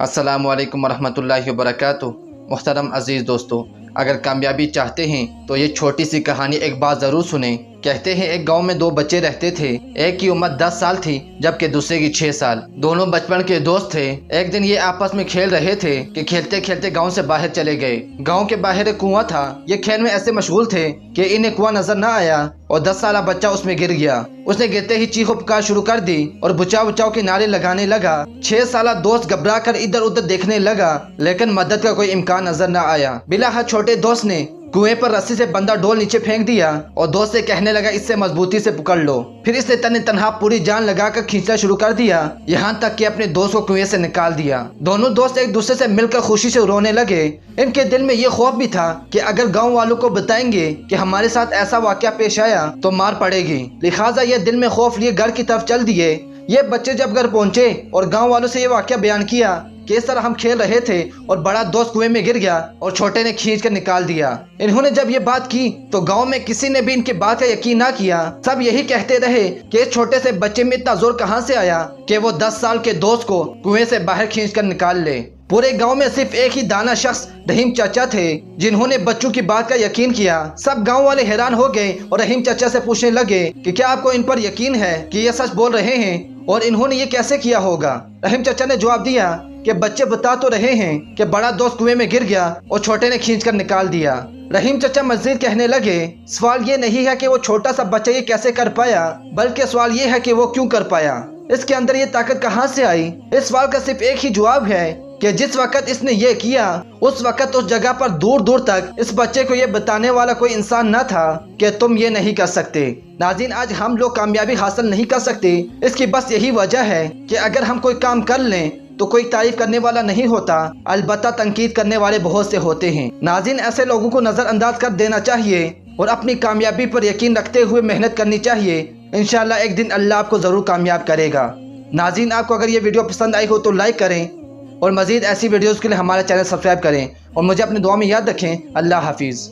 अस्सलामु अलैकुम वरहमतुल्लाहि वबरकातुहू। मुहतरम अज़ीज़ दोस्तों, अगर कामयाबी चाहते हैं तो ये छोटी सी कहानी एक बार ज़रूर सुने। कहते हैं एक गांव में दो बच्चे रहते थे। एक की उम्र 10 साल थी जबकि दूसरे की 6 साल। दोनों बचपन के दोस्त थे। एक दिन ये आपस में खेल रहे थे कि खेलते खेलते गांव से बाहर चले गए। गांव के बाहर एक कुआं था। ये खेल में ऐसे मशगूल थे कि इन्हें कुआं नजर न आया और 10 साल बच्चा उसमें गिर गया। उसने गिरते ही चीखो पुकार शुरू कर दी और बचाओ बचाओ के नारे लगाने लगा। 6 साल दोस्त घबरा कर इधर उधर देखने लगा, लेकिन मदद का कोई इम्कान नजर न आया। बिलाहा छोटे दोस्त ने कुएं पर रस्सी से बंदा डोल नीचे फेंक दिया और दोस्त से कहने लगा इससे मजबूती से पकड़ लो। फिर इसने तने तनहा पूरी जान लगाकर खींचना शुरू कर दिया, यहाँ तक कि अपने दोस्त को कुएं से निकाल दिया। दोनों दोस्त एक दूसरे से मिलकर खुशी से रोने लगे। इनके दिल में ये खौफ भी था कि अगर गांव वालों को बताएंगे कि हमारे साथ ऐसा वाकया पेश आया तो मार पड़ेगी। लिहाजा ये दिल में खौफ लिए घर की तरफ चल दिए। ये बच्चे जब घर पहुंचे और गांव वालों से ये वाकया बयान किया कि इस तरह हम खेल रहे थे और बड़ा दोस्त कुएं में गिर गया और छोटे ने खींच कर निकाल दिया। इन्होंने जब ये बात की तो गांव में किसी ने भी इनके बात का यकीन ना किया। सब यही कहते रहे कि इस छोटे से बच्चे में इतना जोर कहां से आया कि वो 10 साल के दोस्त को कुएं से बाहर खींच कर निकाल ले। पूरे गांव में सिर्फ एक ही दाना शख्स रहीम चाचा थे जिन्होंने बच्चों की बात का यकीन किया। सब गांव वाले हैरान हो गए और रहीम चाचा से पूछने लगे कि क्या आपको इन पर यकीन है कि ये सच बोल रहे हैं और इन्होंने ये कैसे किया होगा। रहीम चाचा ने जवाब दिया कि बच्चे बता तो रहे हैं कि बड़ा दोस्त कुएं में गिर गया और छोटे ने खींचकर निकाल दिया। रहीम चाचा मजीद कहने लगे सवाल ये नहीं है कि वो छोटा सा बच्चा ये कैसे कर पाया, बल्कि सवाल ये है कि वो क्यों कर पाया। इसके अंदर ये ताकत कहाँ से आई। इस सवाल का सिर्फ एक ही जवाब है कि जिस वक्त इसने ये किया उस वक्त उस जगह पर दूर दूर तक इस बच्चे को ये बताने वाला कोई इंसान न था कि तुम ये नहीं कर सकते। नाज़रीन, आज हम लोग कामयाबी हासिल नहीं कर सकते, इसकी बस यही वजह है कि अगर हम कोई काम कर लें तो कोई तारीफ करने वाला नहीं होता, अलबत्ता तनकीद करने वाले बहुत से होते हैं। नाज़रीन, ऐसे लोगों को नज़रअंदाज कर देना चाहिए और अपनी कामयाबी पर यकीन रखते हुए मेहनत करनी चाहिए। इंशाअल्लाह एक दिन अल्लाह आपको ज़रूर कामयाब करेगा। नाज़रीन, आपको अगर ये वीडियो पसंद आई हो तो लाइक करें और मज़ीद ऐसी वीडियोज़ के लिए हमारा चैनल सब्सक्राइब करें और मुझे अपनी दुआ में याद रखें। अल्लाह हाफिज़।